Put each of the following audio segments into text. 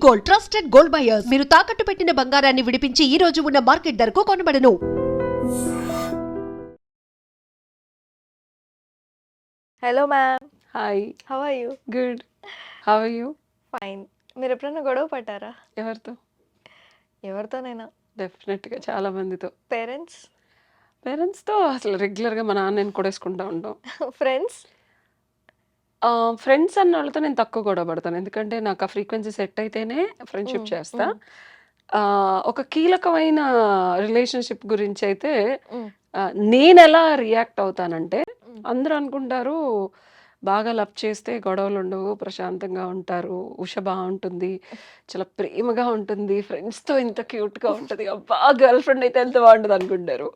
Gold, trusted gold buyers. మీరు తాకట్టు పెట్టిన బంగారాన్ని విడిపించి ఈ రోజు ఉన్న మార్కెట్ ధరకు కొనబడను. Hello ma'am, hi. How are you? Good. How are you? Fine. మీరు ఎప్పుడైనా గొడవ పడ్డారా? ఎవరితో? ఎవరితోనైనా? డెఫినెట్గా చాలా మందితో. పేరెంట్స్? పేరెంట్స్తో అసలు రెగ్యులర్గా మా నాన్నని కొడేసుకుంటా ఉంటాం. ఫ్రెండ్స్? ఫ్రెండ్స్ అన్న వాళ్ళతో నేను తక్కువ గొడవ పడతాను, ఎందుకంటే నాకు ఆ ఫ్రీక్వెన్సీ సెట్ అయితేనే ఫ్రెండ్షిప్ చేస్తా. ఒక కీలకమైన రిలేషన్షిప్ గురించి అయితే నేను ఎలా రియాక్ట్ అవుతానంటే, అందరూ అనుకుంటారు బాగా లవ్ చేస్తే గొడవలు ఉండవు, ప్రశాంతంగా ఉంటారు, ఉష బాగుంటుంది, చాలా ప్రేమగా ఉంటుంది, ఫ్రెండ్స్తో ఇంత క్యూట్గా ఉంటుంది, అబ్బా గర్ల్ ఫ్రెండ్ అయితే ఎంత బాగుంటుంది అనుకుంటారు.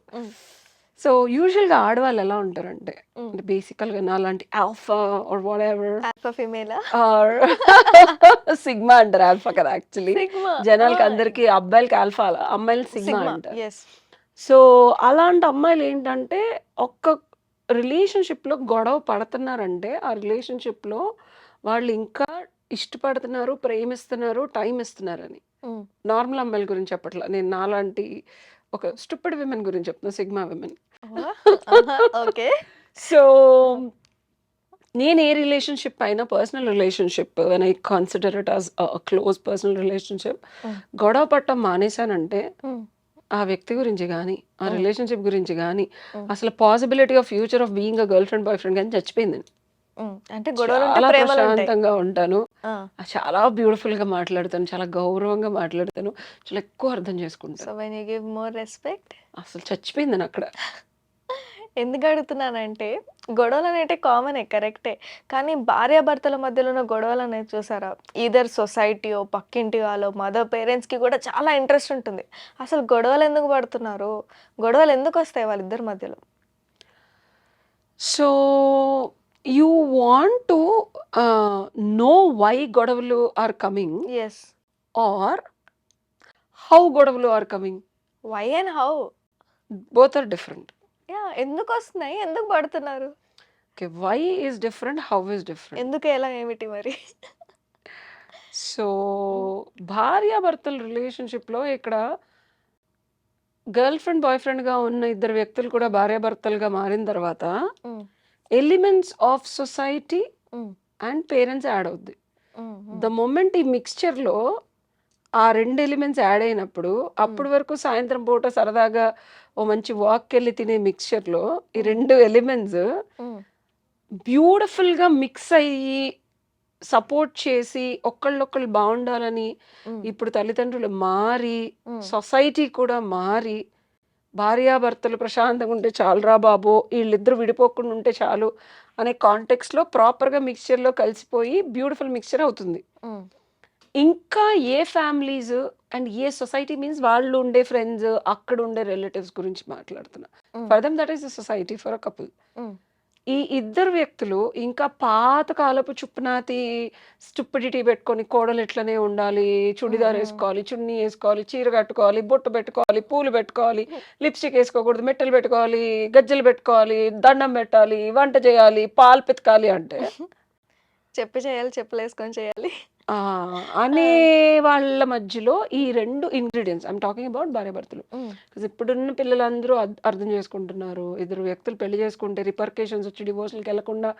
సో యూజువల్గా ఆడవాళ్ళు ఎలా ఉంటారంటే, అంటే బేసికల్గా నా లాంటి alpha or whatever alpha ఫీమేలా? ఆర్ సిగ్మా అంటారు, ఆల్ఫా కదా యాక్చువల్లీ. సిగ్మా. జనాలకి అందరికి అబ్బాయిలకి ఆల్ఫా, అమ్మాయిలు సిగ్మా అంటారు. ఎస్. సో అలాంటి అమ్మాయిలు ఏంటంటే, ఒక్క రిలేషన్షిప్లో గొడవ పడుతున్నారంటే ఆ రిలేషన్షిప్లో వాళ్ళు ఇంకా ఇష్టపడుతున్నారు, ప్రేమిస్తున్నారు, టైం ఇస్తున్నారని. నార్మల్ అమ్మాయిల గురించి చెప్పట్లా నేను, నాలాంటి ఒక స్టూపిడ్ విమెన్ గురించి చెప్తున్నా, సిగ్మా విమెన్. ఓకే. సో నేను ఏ రిలేషన్షిప్ అయినా, personal relationship, when I consider it as close personal relationship, గొడవ పడటం మానేశానంటే ఆ వ్యక్తి గురించి కానీ, ఆ రిలేషన్షిప్ గురించి కానీ, అసలు possibility of future of being a girl friend boy friend కానీ చచ్చిపోయింది. అంటే గొడవలు చాలా ఉంటే ప్రేమలు ఉంటాయి. ప్రశాంతంగా ఉంటాను, చాలా బ్యూటిఫుల్ గా మాట్లాడతాను, చాలా గౌరవంగా మాట్లాడతాను, చాలా ఎక్కువ అర్థం సో చేసుకుంటాను. When you give more respect. అసలు చచ్చిపోయింది అక్కడ. ఎందుకు అడుగుతున్నానంటే, గొడవలు అనేవి కామనే, కరెక్టే. కానీ భార్యాభర్తల మధ్యలో ఉన్న గొడవలు అనేది చూసారా, ఈదర్ సొసైటీయో, పక్కింటి వాళ్ళో, మదర్ పేరెంట్స్కి కూడా చాలా ఇంట్రెస్ట్ ఉంటుంది. అసలు గొడవలు ఎందుకు పడుతున్నారు, గొడవలు ఎందుకు వస్తాయి వాళ్ళిద్దరి మధ్యలో? So you want to know why గొడవలు are coming yes. Or how గొడవలు are coming. Why and how? Both are different. Yeah, ఎందుకు వస్తున్నాయి, ఎందుకు పడుతున్నారు? Okay, why is different, how is different. ఎందుకు, ఎలా, ఏమిటి మరి? సో భార్యాభర్తల రిలేషన్షిప్లో ఇక్కడ గర్ల్ ఫ్రెండ్ బాయ్ ఫ్రెండ్గా ఉన్న ఇద్దరు వ్యక్తులు కూడా భార్యాభర్తలుగా మారిన తర్వాత elements of society and parents add అవుద్ది. ద మొమెంట్ ఈ మిక్స్చర్లో ఆ రెండు ఎలిమెంట్స్ యాడ్ అయినప్పుడు, అప్పటి వరకు సాయంత్రం పూట సరదాగా ఓ మంచి వాక్కి వెళ్ళి తినే మిక్స్చర్లో ఈ రెండు ఎలిమెంట్స్ బ్యూటిఫుల్గా మిక్స్ అయ్యి సపోర్ట్ చేసి ఒకళ్ళొకళ్ళు బాగుండాలని ఇప్పుడు తల్లిదండ్రులు మారి, సొసైటీ కూడా మారి, భార్యాభర్తలు ప్రశాంతంగా ఉంటే చాలురా బాబు, వీళ్ళిద్దరూ విడిపోకుండా ఉంటే చాలు అనే కాంటెక్స్లో ప్రాపర్గా మిక్స్చర్లో కలిసిపోయి బ్యూటిఫుల్ మిక్స్చర్ అవుతుంది. ఇంకా a families and a society means వాళ్ళు ఉండే ఫ్రెండ్స్, అక్కడ ఉండే రిలేటివ్స్ గురించి మాట్లాడుతున్నా. For them that is the society for a couple. ఈ ఇద్దరు వ్యక్తులు ఇంకా పాతకాలపు చుప్పునాతి స్టూపిడిటీ పెట్టుకొని, కోడలు ఎట్లనే ఉండాలి, చుడిదార్ వేసుకోవాలి, చున్నీ వేసుకోవాలి, చీర కట్టుకోవాలి, బొట్టు పెట్టుకోవాలి, పూలు పెట్టుకోవాలి, లిప్స్టిక్ వేసుకోకూడదు, మెట్టలు పెట్టుకోవాలి, గజ్జలు పెట్టుకోవాలి, దండం పెట్టాలి, వంట చేయాలి, పాలు పితకాలి అంటే చెప్పి చేయాలి, చెప్పులు వేసుకొని చేయాలి అనే వాళ్ళ మధ్యలో ఈ రెండు ఇంగ్రీడియంట్స్, ఐఎమ్ టాకింగ్ అబౌట్ భార్యాభర్తలు. ఇప్పుడున్న పిల్లలందరూ అర్థం చేసుకుంటున్నారు, ఇద్దరు వ్యక్తులు పెళ్లి చేసుకుంటే రిపర్కేషన్స్ వచ్చి డివోర్స్కి వెళ్లకుండా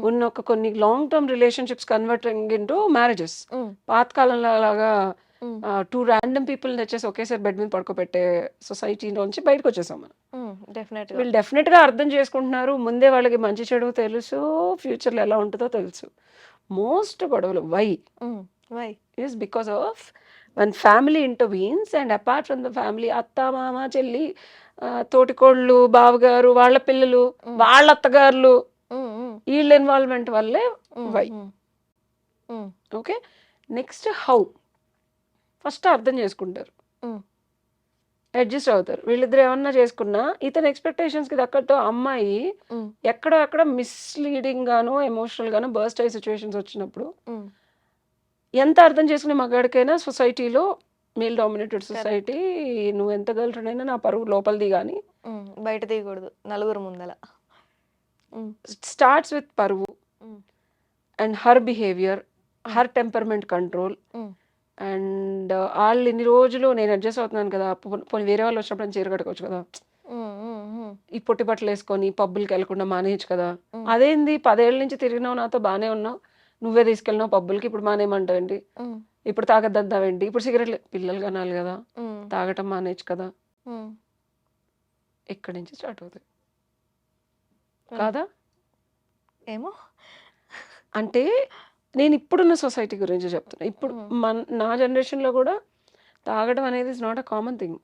ఉన్న ఒక కొన్ని long term relationships converting into marriages. పాతకాలంలో అలాగా టూ ర్యాండమ్ పీపుల్ తెచ్చేసి ఒకేసారి బెడ్ మీద పడుకోబెట్టే సొసైటీలోంచి బయటకు వచ్చేసాం మనం. వీళ్ళు డెఫినెట్గా అర్థం చేసుకుంటున్నారు, ముందే వాళ్ళకి మంచి చెడు తెలుసు, ఫ్యూచర్లో ఎలా ఉంటుందో తెలుసు. మోస్ట్ గొడవలు why is because of when family intervenes, and apart from the family, అత్త మామ చెల్లి, తోటికోళ్ళు, బావగారు, వాళ్ళ పిల్లలు, వాళ్ళ అత్తగారులు, వీళ్ళ ఇన్వాల్వ్మెంట్ వల్లే why. Okay, next how. First అర్థం చేసుకుంటారు, అడ్జస్ట్ అవుతారు. వీళ్ళిద్దరు ఏమన్నా చేసుకున్నా ఇతని ఎక్స్పెక్టేషన్స్కి తగ్గట్టు అమ్మాయి ఎక్కడో ఎక్కడ మిస్లీడింగ్ గాను, ఎమోషనల్ గాను బర్స్ట్ అయ్యే సిచ్యువేషన్స్ వచ్చినప్పుడు ఎంత అర్థం చేసుకునే మగాడికైనా సొసైటీలో, మేల్ డామినేటెడ్ సొసైటీ, నువ్వు ఎంత గర్ల్ ఫ్రెండ్ అయినా నా పరువు లోపలిది కానీ బయట తీయకూడదు నలుగురు ముందల. స్టార్ట్స్ విత్ పరువు and her behaviour, her temperament control, and వాళ్ళు ఇన్ని రోజులు నేను అడ్జస్ట్ అవుతున్నాను కదా, పోనీ వేరే వాళ్ళు వచ్చినప్పుడు నేను చీర కట్టుకోవచ్చు కదా, ఈ పొట్టి బట్టలు వేసుకొని పబ్బులకి వెళ్ళకుండా మానేయచ్చు కదా. అదేంది 10 ఏళ్ళ నుంచి తిరిగినావు నాతో బాగానే ఉన్నావు, నువ్వే తీసుకెళ్ళినావు పబ్బులకి, ఇప్పుడు మానేయమంటావేంటి, ఇప్పుడు తాగద్దంతావేంటి, ఇప్పుడు సిగరెట్లు, పిల్లలు కనాలి కదా, తాగటం మానేయచ్చు కదా. ఇక్కడి నుంచి స్టార్ట్ అవుతాయి కాదా. ఏమో. అంటే నేను ఇప్పుడున్న సొసైటీ గురించి చెప్తున్నా. ఇప్పుడు నా జనరేషన్లో కూడా తాగడం అనేది is not a common thing.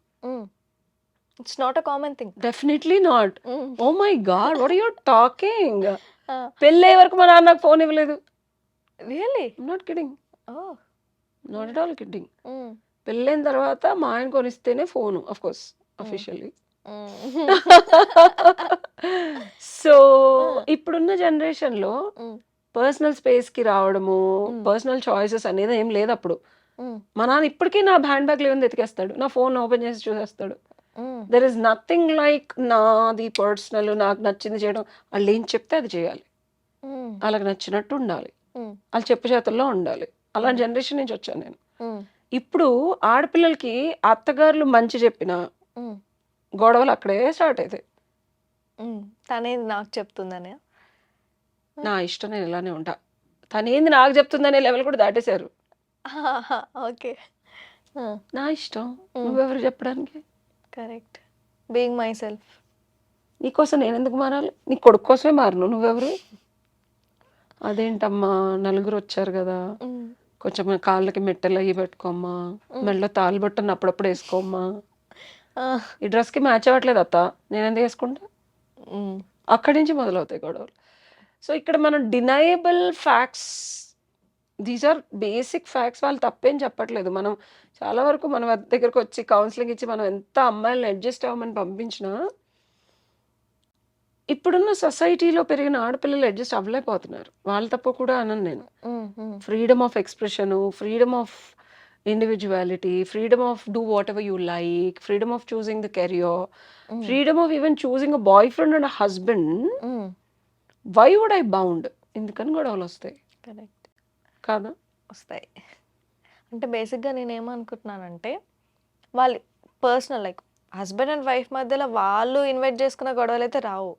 It's not a common thing. Definitely not. Oh my god, what are you talking. పెళ్ళయ్యే వరకు మా నాన్న నాకు ఫోన్ ఇవ్వలేదు. Really? Not kidding, not at all kidding. పెళ్ళైన తర్వాత మా ఆయన కొనిస్తేనే phone, of course officially. So ఇప్పుడున్న జనరేషన్లో పర్సనల్ స్పేస్కి రావడము, పర్సనల్ చాయిసెస్ అనేది ఏం లేదు అప్పుడు. మా నాన్న ఇప్పటికీ నా హ్యాండ్ బ్యాగ్ లేవని ఎతికేస్తాడు, నా ఫోన్ ఓపెన్ చేసి చూసేస్తాడు. దెర్ ఇస్ నథింగ్ లైక్ నాది పర్సనల్, నాకు నచ్చింది చేయడం. వాళ్ళు ఏం చెప్తే అది చేయాలి, వాళ్ళకి నచ్చినట్టు ఉండాలి, వాళ్ళు చెప్పు చేతుల్లో ఉండాలి. అలాంటి జనరేషన్ నుంచి వచ్చాను నేను. ఇప్పుడు ఆడపిల్లలకి అత్తగారులు మంచి చెప్పినా గొడవలు అక్కడే స్టార్ట్ అవుతాయి. తనేది నాకు చెప్తుందనే. నా ఇష్టం, నేను ఇలానే ఉంటా, తనేంది నాకు చెప్తుందనే లెవెల్ కూడా దాటేశారు. ఓకే. నా ఇష్టం, నువ్వెవరు చెప్పడానికి. కరెక్ట్. Being my self. నీకోసం నేను ఎందుకు మారాలి, నీ కొడుకు కోసమే మారను, నువ్వెవరు. అదేంటమ్మా నలుగురు వచ్చారు కదా, కొంచెం కాళ్ళకి మెట్టెలు అయ్యి పెట్టుకోమ్మా, మెడలో తాళ్ళు బట్టను అప్పుడప్పుడు వేసుకోమ్మా, ఈ డ్రెస్కి మ్యాచ్ అవ్వట్లేదు అత్త, నేను ఎందుకు వేసుకుంటా. అక్కడి నుంచి మొదలవుతాయి గొడవలు. సో ఇక్కడ మనం deniable facts, these are basic facts. వాళ్ళు తప్పేం చెప్పట్లేదు. మనం చాలా వరకు మన దగ్గరకు వచ్చి కౌన్సిలింగ్ ఇచ్చి మనం ఎంత అమ్మాయిలను అడ్జస్ట్ అవ్వమని పంపించినా ఇప్పుడున్న సొసైటీలో పెరిగిన ఆడపిల్లలు అడ్జస్ట్ అవ్వలేకపోతున్నారు. వాళ్ళ తప్పు కూడా అనను నేను. Freedom of expression, freedom of individuality, freedom of do whatever you like, freedom of choosing the career, freedom of even choosing a boyfriend and husband. Why would I bound? ఎందుకని గొడవలు వస్తాయి. Correct కాదా? వస్తాయి. అంటే బేసిక్గా నేను ఏమనుకుంటున్నానంటే వాళ్ళు personal like husband and wife మధ్యలో వాళ్ళు ఇన్వైట్ చేసుకున్న గొడవలు అయితే రావు,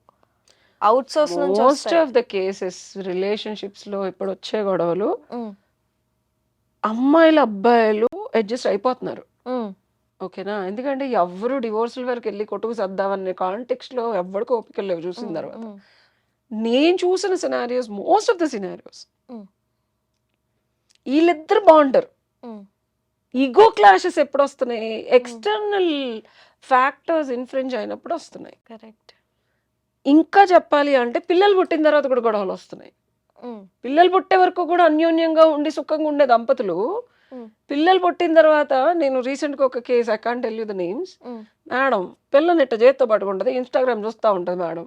అవుట్ సోర్స్ నుంచి most of the cases relationships లో ఇప్పుడు వచ్చే గొడవలు అమ్మాయిలు అబ్బాయిలు అడ్జస్ట్ అయిపోతున్నారు. ఓకేనా? ఎందుకంటే ఎవరు డివోర్సుల వరకు వెళ్ళి కొట్టుకు సర్దామనే కాంటెక్స్ట్ లో ఎవరికి ఓపిక లేవు చూసిన తర్వాత. నేను చూసిన scenarios, most of the scenarios వీళ్ళిద్దరు బాగుంటారు. ఈగో క్లాషెస్ ఎప్పుడు వస్తున్నాయి? ఎక్స్టర్నల్ ఫ్యాక్టర్స్ ఇన్ఫ్లుయెన్స్ అయినప్పుడు వస్తున్నాయి. కరెక్ట్. ఇంకా చెప్పాలి అంటే పిల్లలు పుట్టిన తర్వాత కూడా గొడవలు వస్తున్నాయి. పిల్లలు పుట్టే వరకు కూడా అన్యోన్యంగా ఉండి సుఖంగా ఉండే దంపతులు పిల్లలు పుట్టిన తర్వాత, నేను రీసెంట్గా ఒక case, I can't tell you the names, madam పిల్లని ఇట్ట చేత్తో పట్టుకుంటుంది, ఇన్స్టాగ్రామ్ చూస్తూ ఉంటుంది మేడం.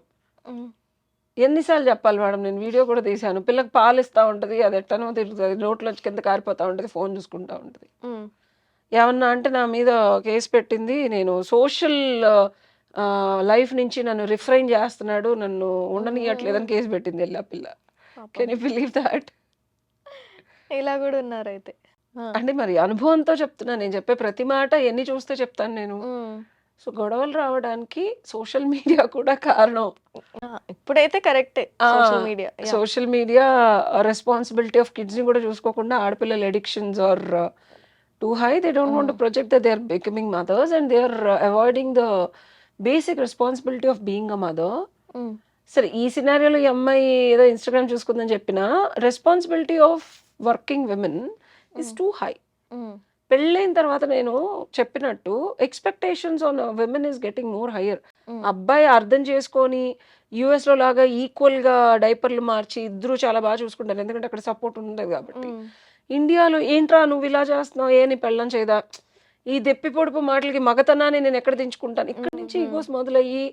ఎన్నిసార్లు చెప్పాలి మేడం, నేను వీడియో కూడా తీశాను. పిల్లకి పాలు ఇస్తూ ఉంటుంది, అది ఎట్టనో తిరుగుతుంది, నోట్లోంచి కింద కారిపోతూ ఉంటుంది, ఫోన్ చూసుకుంటూ ఉంటుంది. ఏమన్నా అంటే నా మీద కేసు పెట్టింది, నేను సోషల్ లైఫ్ నుంచి నన్ను రిఫ్రైన్ చేస్తున్నాడు, నన్ను ఉండనియట్లేదని కేసు పెట్టింది వెళ్ళి ఆ పిల్ల. Can you believe that? ఇలా కూడా ఉన్నారు అయితే. అంటే మరి అనుభవంతో చెప్తున్నా, నేను చెప్పే ప్రతి మాట ఎన్ని చూస్తే చెప్తాను నేను. సో గొడవలు రావడానికి సోషల్ మీడియా కూడా కారణం. ఇప్పుడైతే కరెక్టే. Social media responsibility of kids ని కూడా చూసుకోకుండా ఆడపిల్లల addictions are too high. They don't want to project that they are becoming mothers and they are avoiding the basic responsibility of being a mother. సరే ఈ సినారియోలో ఈ అమ్మాయి ఏదో ఇన్స్టాగ్రామ్ చూసుకుందని చెప్పినా responsibility of working women is two high. పెళ్ళైన తర్వాత నేను చెప్పినట్టు expectations on women is getting more higher. అబ్బాయి అర్థం చేసుకొని యుఎస్ లో లాగా ఈక్వల్ గా డైపర్లు మార్చి ఇద్దరు చాలా బాగా చూసుకుంటారు, ఎందుకంటే అక్కడ సపోర్ట్ ఉండదు కాబట్టి. ఇండియాలో ఏంట్రా నువ్వు ఇలా చేస్తున్నావు, ఏ నీ పెళ్ళం చేయదా, ఈ దెప్పి పొడుపు మాటలకి మగతనాన్ని నేను ఎక్కడ దించుకుంటాను. ఇక్కడ నుంచి ఈగోస్ మొదలయ్యి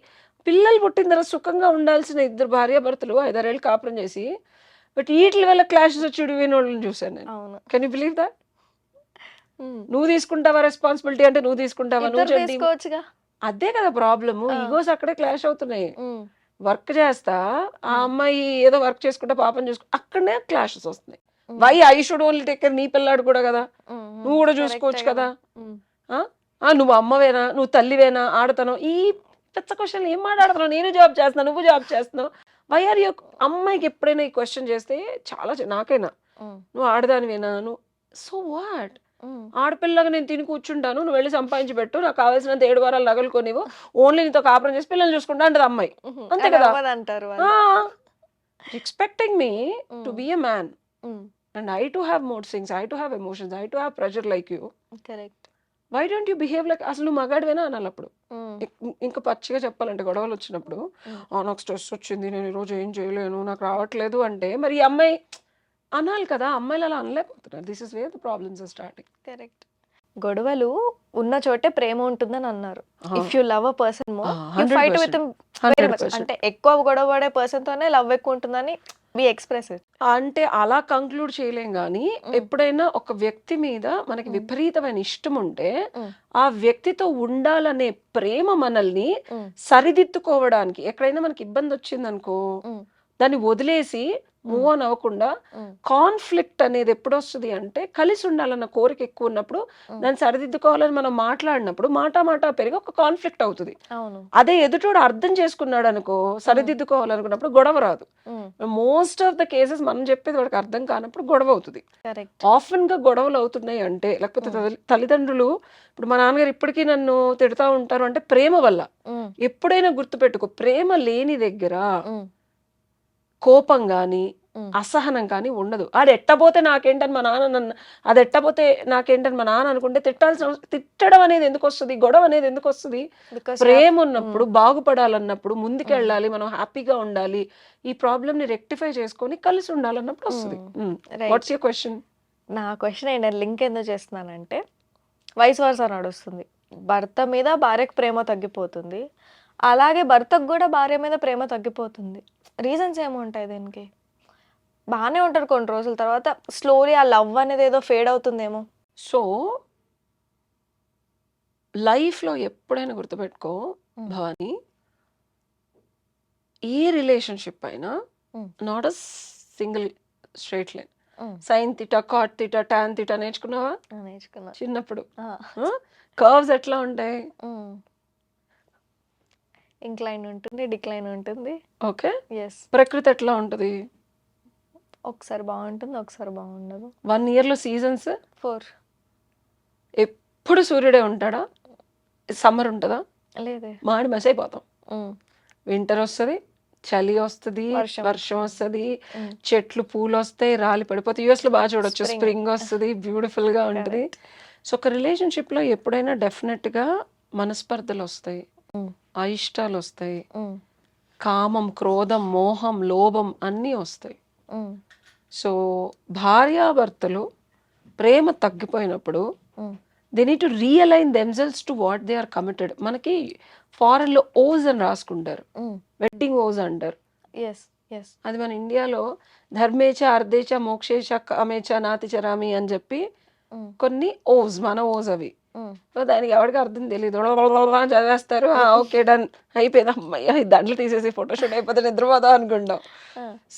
పిల్లలు పుట్టిన తర్వాత సుఖంగా ఉండాల్సిన ఇద్దరు భార్యాభర్తలు 5-6 ఏళ్ళు కాపురం చేసి బట్ వీటి వల్ల క్లాషెస్ వచ్చి విడిపోయిన వాళ్ళని చూసాను నేను. Can you believe that? నువ్వు తీసుకుంటావా రెస్పాన్సిబిలిటీ అంటే నువ్వు తీసుకుంటావా, నువ్వు. అదే కదా ప్రాబ్లమ్, ఈగోస్ అక్కడే క్లాష్ అవుతున్నాయి. వర్క్ చేస్తా ఆ అమ్మాయి ఏదో వర్క్ చేసుకుంటా పాపం చూసుకుంటా అక్కడనే క్లాషెస్ వస్తున్నాయి. Why I should only take care, నీ పిల్లాడు కూడా కదా, నువ్వు కూడా చూసుకోవచ్చు కదా. నువ్వు అమ్మవేనా, నువ్వు తల్లివేనా, ఆడతాను ఈ పెద్ద క్వశ్చన్ ఏం మాట్లాడుతున్నావు, నేను జాబ్ చేస్తున్నావు, నువ్వు జాబ్ చేస్తున్నావు, వై ఆర్ యూ. అమ్మాయికి ఎప్పుడైనా ఈ క్వశ్చన్ చేస్తే చాలా నాకైనా, నువ్వు ఆడదానివేనా, నువ్వు సో వాట్, ఆడపిల్లగా నేను తిని కూర్చుంటాను, నువ్వు వెళ్ళి సంపాదించి పెట్టు, నాకు కావాల్సినంత 7 వారాలు నగలు కొనివు, ఓన్లీ నీతో కాపురం చేసి పిల్లల్ని చూసుకుంటా అంటది అమ్మాయి, అంతే కదా. అంటారు expecting me to be a man and I to have mood things, I to have emotions, I to have pressure like you. Correct. Why don't you behave like, అసలు నువ్వు మగాడివేనా అనాలి అప్పుడు. ఇంకా పచ్చిగా చెప్పాలంటే గొడవలు వచ్చినప్పుడు, నాకు స్ట్రెస్ వచ్చింది, నేను ఈరోజు ఏం చేయలేను, నాకు రావట్లేదు అంటే మరి ఈ అమ్మాయి అనాలి కదా. అమ్మాయిలు అలా అనలేకపోతున్నారు. This is where the problems are starting. Correct. గొడవలు ఉన్న చోటే ప్రేమ ఉంటుందని అన్నారు. If you love a person more you fight with him very much. అంటే ఎక్కువ గొడవ పడే పర్సన్ తోనే లవ్ ఎక్కువ ఉంటుందని వి ఎక్స్ప్రెస్ ఇట్. అంటే అలా కంక్లూడ్ చేయలేం కానీ ఎప్పుడైనా ఒక వ్యక్తి మీద మనకి విపరీతమైన ఇష్టం ఉంటే ఆ వ్యక్తితో ఉండాలనే ప్రేమ మనల్ని సరిదిద్దుకోవడానికి, ఎక్కడైనా మనకి ఇబ్బంది వచ్చింది అనుకో దాన్ని వదిలేసి మూవ్ ఆన్ అవ్వకుండా, కాన్ఫ్లిక్ట్ అనేది ఎప్పుడు వస్తుంది అంటే కలిసి ఉండాలన్న కోరిక ఎక్కువ ఉన్నప్పుడు దాన్ని సరిదిద్దుకోవాలని మనం మాట్లాడినప్పుడు మాట పెరిగి ఒక కాన్ఫ్లిక్ట్ అవుతుంది. అదే ఎదుటోడు అర్థం చేసుకున్నాడు అనుకో, సరిదిద్దుకోవాలనుకున్నప్పుడు గొడవ రాదు. మోస్ట్ ఆఫ్ ద కేసెస్ మనం చెప్పేది వాడికి అర్థం కానప్పుడు గొడవ అవుతుంది. ఆఫెన్ గా గొడవలు అవుతున్నాయి అంటే, లేకపోతే తల్లిదండ్రులు, ఇప్పుడు మా నాన్నగారు ఇప్పటికీ నన్ను తిడతా ఉంటారు అంటే ప్రేమ వల్ల. ఎప్పుడైనా గుర్తుపెట్టుకో, ప్రేమ లేని దగ్గర కోపం కానీ అసహనం కానీ ఉండదు. అది ఎట్టపోతే నాకేంటని మా నాన్న నన్ను, అది ఎట్టపోతే నాకేంటని మా నాన్న అనుకుంటే తిట్టడం అనేది ఎందుకు వస్తుంది, గొడవ అనేది ఎందుకు వస్తుంది? ప్రేమ ఉన్నప్పుడు, బాగుపడాలన్నప్పుడు, ముందుకెళ్ళాలి, మనం హ్యాపీగా ఉండాలి, ఈ ప్రాబ్లమ్ ని రెక్టిఫై చేసుకొని కలిసి ఉండాలన్నప్పుడు వస్తుంది. What's your question? నా క్వశ్చన్ ఏంటంటే, లింక్ ఎందుకు చేస్తున్నానంటే వైస్ వర్సా నడుస్తుంది. భర్త మీద భార్యకు ప్రేమ తగ్గిపోతుంది, అలాగే భర్తకు కూడా భార్య మీద ప్రేమ తగ్గిపోతుంది. రీజన్స్ ఏముంటాయి దీనికి? బాగానే ఉంటారు కొన్ని రోజుల తర్వాత, స్లోలీ ఆ లవ్ అనేది ఏదో ఫేడ్ అవుతుందేమో. సో లైఫ్లో ఎప్పుడైనా గుర్తుపెట్టుకో భవాని, ఏ రిలేషన్షిప్ అయినా not a single straight line. Sine theta, cot theta, tan theta నేర్చుకున్నావా చిన్నప్పుడు? కర్వ్స్ ఎట్లా ఉంటాయి? ఇంక్లైన్ ఉంటుంది, డిక్లైన్ ఉంటుంది. ఓకే. ఎస్. ప్రకృతి ఎట్లా ఉంటుంది? ఒకసారి బాగుంటుంది, ఒకసారి బాగుండదు. 1 yearలో సీజన్స్ 4. ఎప్పుడు సూర్యుడే ఉంటాడా? సమ్మర్ ఉంటుందా? లేదే. మాడి మసి అయిపోతాం. వింటర్ వస్తుంది, చలి వస్తుంది, వర్షం వస్తుంది, చెట్లు పూలు వస్తాయి, రాలి పడిపోతాయి. యూఎస్ లో బాగా చూడొచ్చు, స్ప్రింగ్ వస్తుంది, బ్యూటిఫుల్ గా ఉంటుంది. సో ఒక రిలేషన్షిప్ లో ఎప్పుడైనా డెఫినెట్ గా మనస్పర్ధలు వస్తాయి, అయిష్టాలు వస్తాయి, కామం, క్రోధం, మోహం, లోభం అన్నీ వస్తాయి. సో భార్యాభర్తలు ప్రేమ తగ్గిపోయినప్పుడు they need to realign themselves to what they are committed. మనకి ఫారెన్ లో ఓజ్ అని రాసుకుంటారు, వెడ్డింగ్ ఓజ్ అంటారు. అది మన ఇండియాలో ధర్మేచ, అర్ధేచ, మోక్షేచ, కామేచ, నాతి చరామి అని చెప్పి కొన్ని ఓజ్, మన ఓజ్ అవి. దానికి ఎవరికి అర్థం తెలియదు, చదివేస్తారు, ఓకే డన్ అయిపోయింది, అమ్మయ్య దండలు తీసేసి ఫోటోషూట్ అయిపోతే నిద్రపోదాం అనుకుంటాం.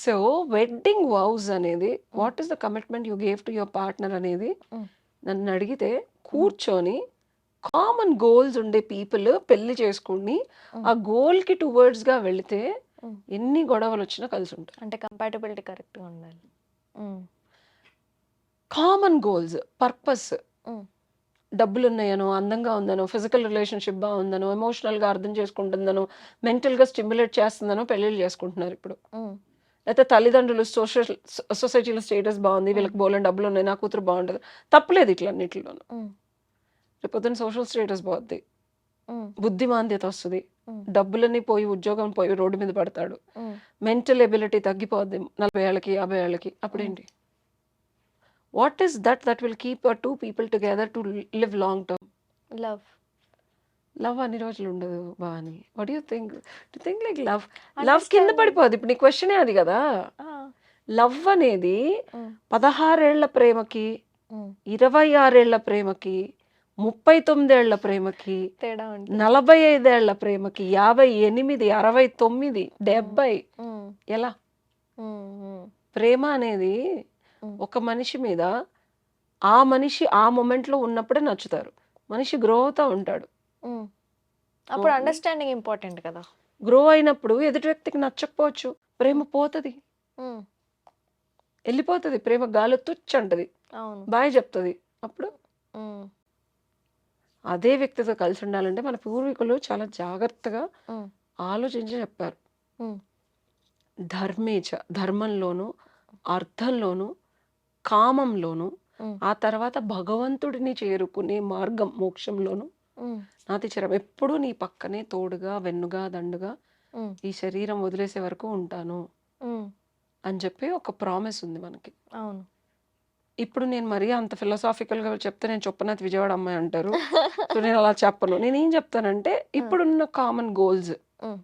సో వెడ్డింగ్ వౌస్ అనేది what is the commitment you gave to your partner అనేది నన్ను అడిగితే, కూర్చొని కామన్ గోల్స్ ఉండే పీపుల్ పెళ్లి చేసుకుని ఆ గోల్ కి టువర్డ్స్ గా వెళితే ఎన్ని గొడవలు వచ్చినా కలిసి ఉంటారు. అంటే కంపాటబిలిటీ కరెక్ట్ గా ఉండాలి. కామన్ గోల్స్, పర్పస్, డబ్బులు ఉన్నాయనో, అందంగా ఉందనో, ఫిజికల్ రిలేషన్షిప్ బాగుందనో, ఎమోషనల్ గా అర్థం చేసుకుంటుందనో, మెంటల్ గా స్టిమ్యులేట్ చేస్తుందనో పెళ్లిళ్ళు చేసుకుంటున్నారు ఇప్పుడు. అయితే తల్లిదండ్రులు సొసైటీలో స్టేటస్ బాగుంది, వీళ్ళకి బోలని డబ్బులు ఉన్నాయి, నా కూతురు బాగుంటుంది, తప్పలేదు ఇట్లా అన్నిటిలోనూ. రేపొద్దున సోషల్ స్టేటస్ బాగుంది, బుద్ధిమాంద్యత వస్తుంది, డబ్బులన్నీ పోయి, ఉద్యోగం పోయి రోడ్డు మీద పడతాడు, మెంటల్ ఎబిలిటీ తగ్గిపోద్ది 40 ఏళ్ళకి 50 ఏళ్ళకి. అప్పుడేంటి? What is that will keep two people together to live long term? Love అన్ని రోజులు ఉండదు బాని. What you think? To think like love కింద పడిపోద్ది. ఇప్పుడు నీ క్వశ్చనే అది కదా. లవ్ అనేది 16 ఏళ్ల ప్రేమకి, 26 ఏళ్ల ప్రేమకి, 39 ఏళ్ల ప్రేమకి, 45 ఏళ్ల ప్రేమకి, 58, 69, 70 ఎలా? ప్రేమ అనేది ఒక మనిషి మీద ఆ మనిషి ఆ మొమెంట్లో ఉన్నప్పుడే నచ్చుతారు. మనిషి గ్రో అవుతా ఉంటాడు. అప్పుడు అండర్స్టాండింగ్ ఇంపార్టెంట్ కదా. గ్రో అయినప్పుడు ఎదుటి వ్యక్తికి నచ్చకపోవచ్చు, ప్రేమ పోతుంది, ఉమ్, వెళ్ళిపోతుంది. ప్రేమ గాలి తుచ్చు అంటది, అవును. బాయ్ చెప్తుంది. అప్పుడు ఉమ్, అదే వ్యక్తితో కలిసి ఉండాలంటే మన పూర్వీకులు చాలా జాగ్రత్తగా ఉమ్, ఆలోచించి చెప్పారు. ఉమ్, ధర్మేచ, ధర్మంలోను, అర్థంలోను, కామంలోను, ఉమ్, ఆ తర్వాత భగవంతుడిని చేరుకునే మార్గం మోక్షంలోను ఉమ్, నాతిచరం. ఎప్పుడు నీ పక్కనే తోడుగా వెన్నుగా దండుగా ఉమ్, ఈ శరీరం వదిలేసే వరకు ఉంటాను ఉమ్, అని చెప్పి ఒక ప్రామిస్ ఉంది మనకి. అవును. ఇప్పుడు నేను మరీ అంత ఫిలాసాఫికల్గా చెప్తే నేను చొప్పనాథ్ విజయవాడ అమ్మాయి అంటారు. సో నేను అలా చెప్పను. నేనేం చెప్తానంటే ఇప్పుడున్న కామన్ గోల్స్, ఉమ్,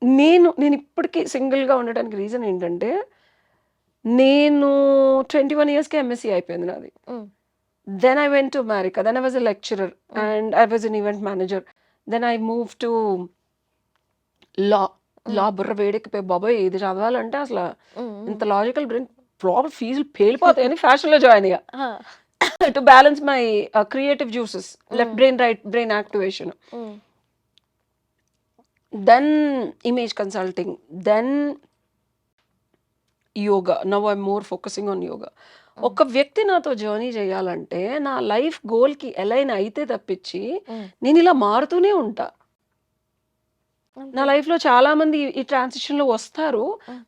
నేను ఇప్పటికీ సింగిల్గా ఉండడానికి రీజన్ ఏంటంటే నేను 21 yearsకి ఎంఎస్సీ అయిపోయింది నాది. ఉమ్, Then I went to America. Then I was a lecturer and I was an event manager. Then I moved to law. లా బుర్ర వేడెక్కిపోయి బాబాయ్ ఇది చదవాలంటే అసలు ఉమ్, ఇంత లాజికల్ బ్రెయిన్ ప్రాబ్లం ఫీజులు పేలిపోతాయని ఫ్యాషన్లో జాయిన్ అయ్యా. ఆ, to balance my creative juices, left brain right brain activation. Um, then image consulting, then yoga. Now I'm more focusing on yoga. ఒక వ్యక్తి నాతో జర్నీ చేయాలంటే నా లైఫ్ గోల్కి అలైన్ అయితే తప్పించి ఉమ్, నేను ఇలా మారుతూనే ఉంటా. అంతే. నా లైఫ్లో చాలా మంది ఈ ట్రాన్సిషన్లో వస్తారు.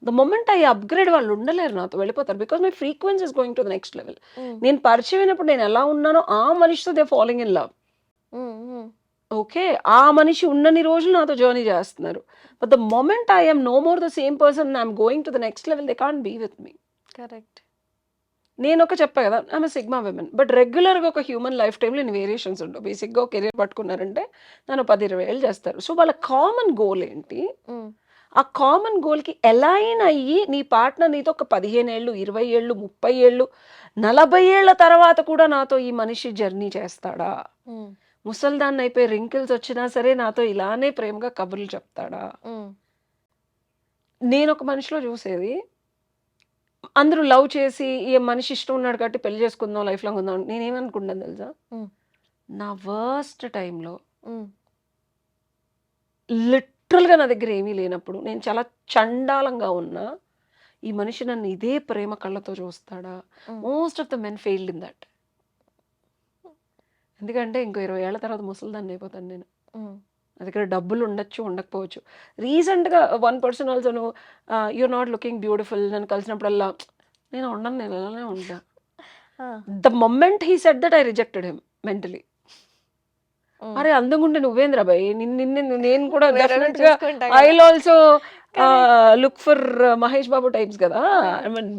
ద మొమెంట్ ఐ అప్గ్రేడ్ వాళ్ళు ఉండలేరు, నాతో వెళ్ళిపోతారు. Because my frequency is going to the next level. Um, నేను పరిచయం అయినప్పుడు నేను ఎలా ఉన్నానో ఆ మనిషితో they following in love. Um, um, okay, ఆ మనిషి ఉన్నన్ని రోజులు నాతో జర్నీ చేస్తున్నారు. But the moment I'm no more the same person, I'm going to the next level, they can't be with me. Correct. నేను ఒక చెప్పా కదా, ఆమె సిగ్మా విమెన్. బట్ రెగ్యులర్గా ఒక హ్యూమన్ లైఫ్ టైంలో ఇన్ని వేరియేషన్స్ ఉండవు. బేసిక్గా ఒక కెరీర్ పట్టుకున్నారంటే నన్ను 10-20 ఏళ్ళు చేస్తారు. సో వాళ్ళ కామన్ గోల్ ఏంటి? ఉమ్, ఆ కామన్ గోల్కి అలైన్ అయ్యి నీ పార్ట్నర్ నీతో ఒక 15 ఏళ్ళు, 20 ఏళ్ళు, 30 ఏళ్ళు, 40 ఏళ్ల తర్వాత కూడా నాతో ఈ మనిషి జర్నీ చేస్తాడా? ఉమ్, ముసల్దాన్ని అయిపోయి రింకిల్స్ వచ్చినా సరే నాతో ఇలానే ప్రేమగా కబుర్లు చెప్తాడా? ఉమ్, నేను ఒక మనిషిలో చూసేది, అందరూ లవ్ చేసి ఈ మనిషి ఇష్టం ఉన్నాడు కాబట్టి పెళ్లి చేసుకుందాం, లైఫ్ లాంగ్ ఉందాం. నేనేమనుకుంటాను తెలుసా, ఉమ్, నా వర్స్ట్ టైంలో ఉమ్, లిటరల్గా నా దగ్గర ఏమీ లేనప్పుడు, నేను చాలా చండాలంగా ఉన్నా, ఈ మనిషి నన్ను ఇదే ప్రేమ కళ్ళతో చూస్తాడా? Most of the men failed in that. ఎందుకంటే ఇంకో 20 ఏళ్ల తర్వాత ముసలిదాన్ని అయిపోతాను నేను. ఉమ్, నా దగ్గర డబ్బులు ఉండొచ్చు, ఉండకపోవచ్చు. రీసెంట్గా one person also you're not looking beautiful నన్ను కలిసినప్పుడల్లా నేను ఉండను, నేను ఇలానే ఉంటా. ఆ, the moment he said that I rejected him mentally. Um. అరే అందుకుంటే నువ్వేంద్ర బాయ్, నేను కూడా వేరే డెఫినెట్గా చూసుకుంటా ఐ కదా. Will also look for Mahesh Babu types కదా.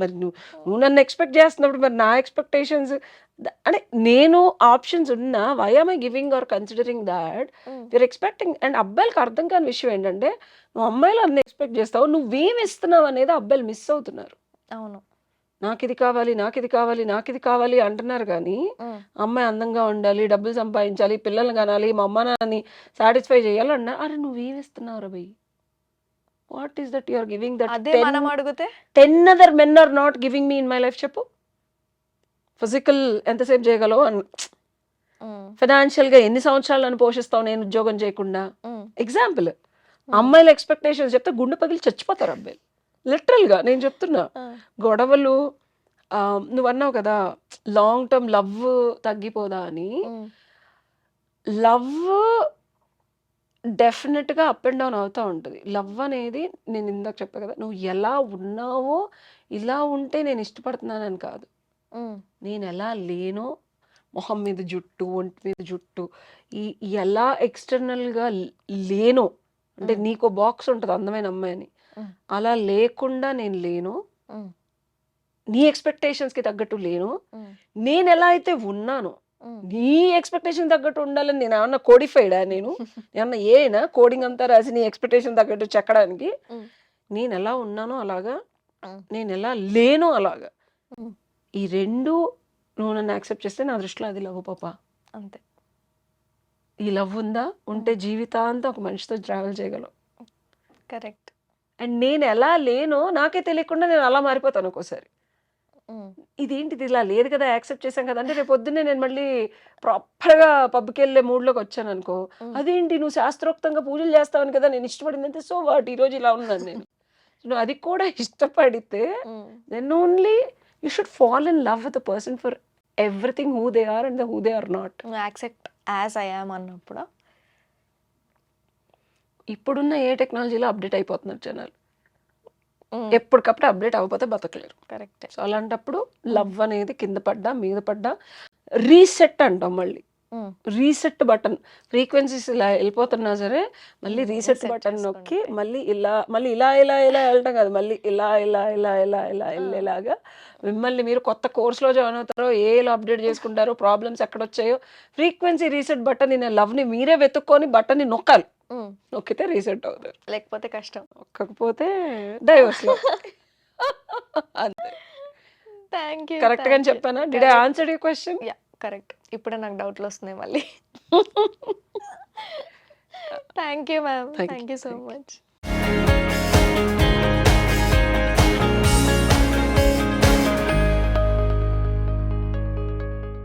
మరి నువ్వు నన్ను ఎక్స్పెక్ట్ చేస్తున్నప్పుడు మరి నా ఎక్స్పెక్టేషన్స్ అంటే నేను ఆప్షన్స్ ఉన్నా, why am I giving or considering that um, you're expecting. And అబ్బాయిలకు అర్థం కాని విషయం ఏంటంటే, నువ్వు అమ్మాయిలు అన్ని ఎక్స్పెక్ట్ చేస్తావు, నువ్వేం ఇస్తున్నావు అనేది అబ్బాయిలు మిస్ అవుతున్నారు. అవును. నాకు ఇది కావాలి, నాకు ఇది కావాలి, నాకు ఇది కావాలి అంటున్నారు. కానీ ఉమ్, అమ్మాయి అందంగా ఉండాలి, డబ్బులు సంపాదించాలి, పిల్లల్ని కనాలి, మా అమ్మ నాన్నని సాటిస్ఫై చేయాలన్నా, అరే నువ్వేం ఇస్తున్నావు రా బై? What is that you're giving that అదే మనం అడిగితే 10 other men are not giving me in my life? చెప్పు. ఫిజికల్ ఎంతసేపు చేయగలవు, ఉమ్, ఫైనాన్షియల్గా ఎన్ని సంవత్సరాలు నన్ను పోషిస్తావు నేను ఉద్యోగం చేయకుండా? ఉమ్, ఎగ్జాంపుల్, అమ్మాయిల ఎక్స్పెక్టేషన్స్ చెప్తే గుండె పగిలి చచ్చిపోతారు అబ్బాయిలు. లిటరల్గా నేను చెప్తున్నా. ఆ, గొడవలు, నువ్వు అన్నావు కదా లాంగ్ టర్మ్ లవ్ తగ్గిపోదా అని. ఉమ్, లవ్ డెఫినెట్గా అప్ అండ్ డౌన్ అవుతూ ఉంటుంది. లవ్ అనేది నేను ఇందాక చెప్పా కదా, నువ్వు ఎలా ఉన్నావో ఇలా ఉంటే నేను ఇష్టపడుతున్నానని కాదు. ఉమ్, నేను ఎలా లేనో, మొహం మీద జుట్టు, ఒంటి మీద జుట్టు, ఈ ఎలా ఎక్స్టర్నల్గా లేనో, అంటే నీకో బాక్స్ ఉంటుంది అందమైన అమ్మాయి అని, ఉమ్, అలా లేకుండా నేను లేను, ఉమ్, నీ ఎక్స్పెక్టేషన్స్కి తగ్గట్టు లేను, ఉమ్, నేను ఎలా అయితే ఉన్నానో ఉమ్, నీ ఎక్స్పెక్టేషన్ తగ్గట్టు ఉండాలని నేను ఏమన్నా కోడిఫైడా? నేను ఏమన్నా ఏనా కోడింగ్ అంతా రాసి నీ ఎక్స్పెక్టేషన్ తగ్గట్టు చెక్కడానికి? ఉమ్, నేను ఎలా ఉన్నానో అలాగా, ఉమ్, నేను ఎలా లేనో అలాగా. ఉమ్, ఈ రెండు నువ్వు నన్ను యాక్సెప్ట్ చేస్తే నా దృష్టిలో అది లవ్ పాప. అంతే. ఈ లవ్ ఉందా ఉంటే జీవితాంతం ఒక మనిషితో ట్రావెల్ చేయగలవు. కరెక్ట్. అండ్ నేను ఎలా లేనో నాకే తెలియకుండా నేను అలా మారిపోతాను ఒక్కోసారి. ఇదేంటిది ఇలా లేదు కదా, యాక్సెప్ట్ చేశాం కదా అంటే రేపు పొద్దున్నే నేను మళ్ళీ ప్రాపర్గా పబ్కి వెళ్ళే మూడ్లోకి వచ్చాను అనుకో, అదేంటి నువ్వు శాస్త్రోక్తంగా పూజలు చేస్తావని కదా నేను ఇష్టపడిందంటే, సో వాట్ ఈరోజు ఇలా ఉన్నాను నేను. నువ్వు అది కూడా ఇష్టపడితే then only you should fall in love with the person for everything who they are and who they are not. Accept as I am అన్నప్పుడు ఇప్పుడున్న ఏ టెక్నాలజీలో అప్డేట్ అయిపోతున్నారు జనాలు, ఎప్పటికప్పుడు అప్డేట్ అవ్వకపోతే బతకలేరు. కరెక్ట్. సో అలాంటప్పుడు లవ్ అనేది కింద పడ్డా మీద పడ్డా రీసెట్ అంటాం. మళ్ళీ రీసెట్ బటన్, ఫ్రీక్వెన్సీస్ ఇలా వెళ్ళిపోతున్నా సరే మళ్ళీ రీసెట్ Reset బటన్ నొక్కి చేసుకుంటే. మళ్ళీ ఇలా వెళ్ళటం కాదు, మళ్ళీ ఇలా వెళ్ళేలాగా మిమ్మల్ని మీరు కొత్త కోర్సులో జాయిన్ అవుతారో, ఏలో అప్డేట్ చేసుకుంటారో, ప్రాబ్లమ్స్ ఎక్కడొచ్చాయో, ఫ్రీక్వెన్సీ రీసెట్ బటన్ నేను లవ్ని మీరే వెతుక్కొని బటన్ని నొక్కాలి. నొక్కితే రీసెట్ అవుతారు, లేకపోతే కష్టం. నొక్కకపోతే డైవర్స్. అంతే. Thank you. కరెక్ట్ గానే చెప్పానా? Did I answer your question? Yeah correct. ఇప్పుడే నాకు డౌట్లు వస్తున్నాయి మళ్ళీ. Thank you ma'am. Thank thank you, you so thank you. Much.